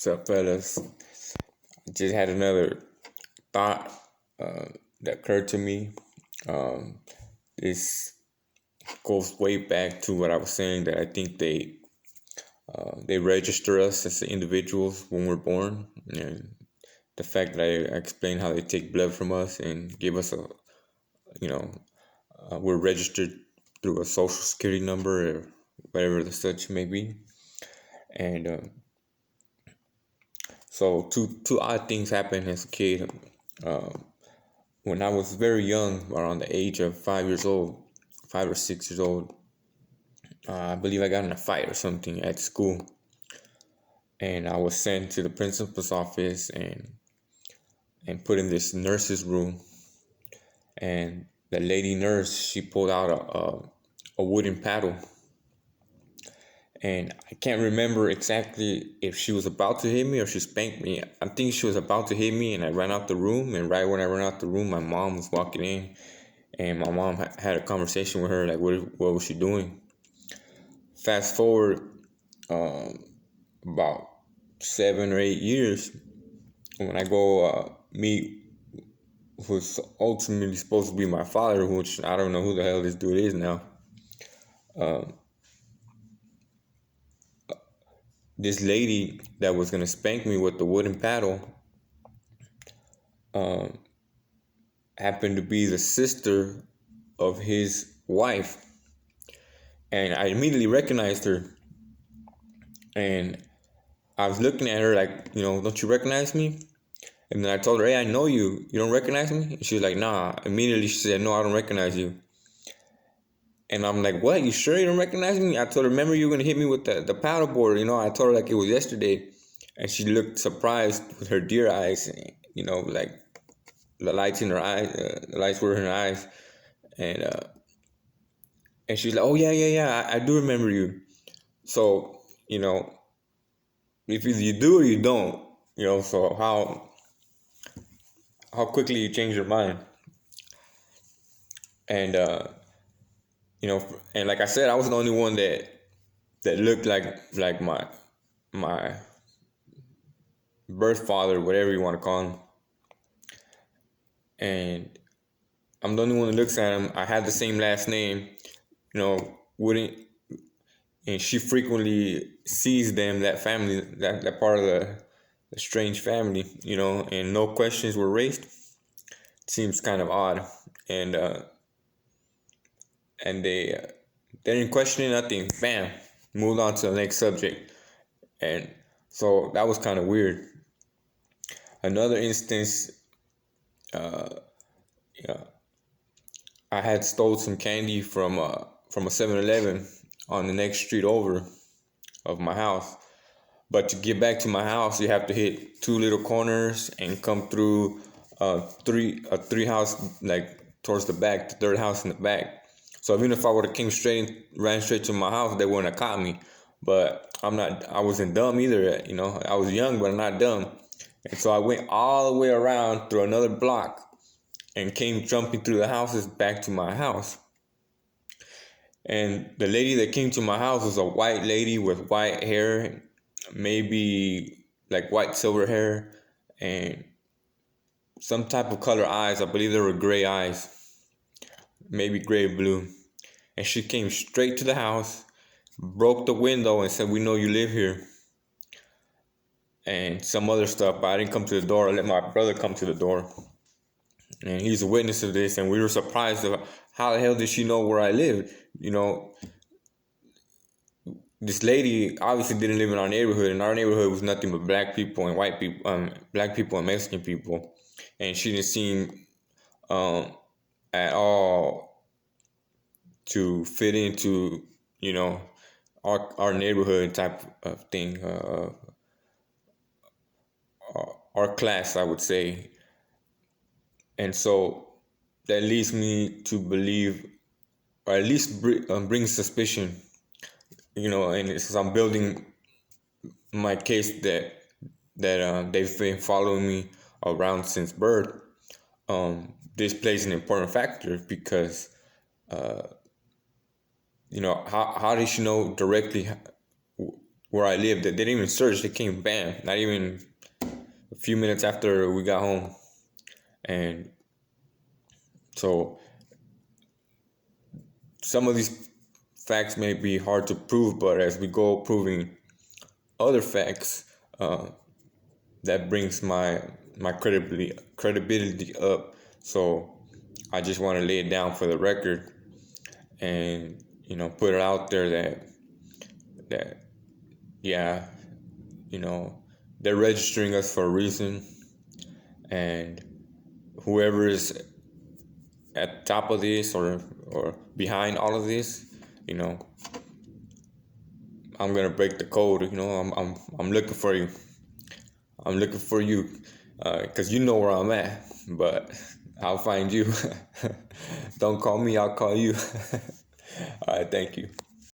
What's up, fellas? Just had another thought that occurred to me. Um, this goes way back to what I was saying that I think they register us as individuals when we're born, and the fact that I explained how they take blood from us and give us you know, we're registered through a social security number or whatever the such may be, and so two odd things happened as a kid. Um, when I was very young, around the age of 5 years old, 5 or 6 years old, I believe I got in a fight or something at school, and I was sent to the principal's office and put in this nurse's room. And the lady nurse, she pulled out a wooden paddle, and I can't remember exactly if she was about to hit me or she spanked me. I think she was about to hit me, and I ran out the room. And right when I ran out the room, my mom was walking in, and my mom had a conversation with her, like, what was she doing? Fast forward about 7 or 8 years, when I go meet who's ultimately supposed to be my father, which I don't know who the hell this dude is now. This lady that was gonna spank me with the wooden paddle happened to be the sister of his wife, and I immediately recognized her. And I was looking at her like, don't you recognize me? And then I told her, hey, I know you. You don't recognize me? And she was like, nah. Immediately she said, no, I don't recognize you. And I'm like, what? You sure you don't recognize me? I told her, remember you were going to hit me with the paddleboard. I told her like it was yesterday. And she looked surprised with her deer eyes, like the lights in her eyes, the lights were in her eyes. And she's like, oh, yeah, I do remember you. So, if you do or you don't, so how quickly you change your mind. And and like I said, I was the only one that looked like my birth father, whatever you want to call him. And I'm the only one that looks at him. I had the same last name, wouldn't, and she frequently sees them, that family, that part of the strange family, and no questions were raised. It seems kind of odd. And they didn't question nothing. Bam, moved on to the next subject. And so that was kind of weird. Another instance, I had stole some candy from a 7-Eleven on the next street over of my house. But to get back to my house, you have to hit two little corners and come through three house, like towards the back, the third house in the back. So even if I would have ran straight to my house, they wouldn't have caught me. But I wasn't dumb either, I was young, but I'm not dumb. And so I went all the way around through another block and came jumping through the houses back to my house. And the lady that came to my house was a white lady with white hair, maybe like white silver hair, and some type of color eyes. I believe they were gray eyes, maybe gray blue. And she came straight to the house, broke the window, and said, "We know you live here." And some other stuff, but I didn't come to the door. I let my brother come to the door, and he's a witness of this. And we were surprised of how the hell did she know where I lived? This lady obviously didn't live in our neighborhood, and our neighborhood was nothing but black people and white people, black people and Mexican people, and she didn't seem at all to fit into our neighborhood type of thing, our class, I would say. And so that leads me to believe, or at least bring suspicion, and since I'm building my case that they've been following me around since birth, this plays an important factor because how did she know directly where I lived. They didn't even search. They came bam, not even a few minutes after we got home. And so some of these facts may be hard to prove, but as we go proving other facts, that brings my credibility up. So I just want to lay it down for the record, and put it out there that yeah, they're registering us for a reason, and whoever is at top of this or behind all of this, you know, I'm gonna break the code. I'm looking for you. I'm looking for you, cause you know where I'm at. But I'll find you. Don't call me. I'll call you. All right. Thank you.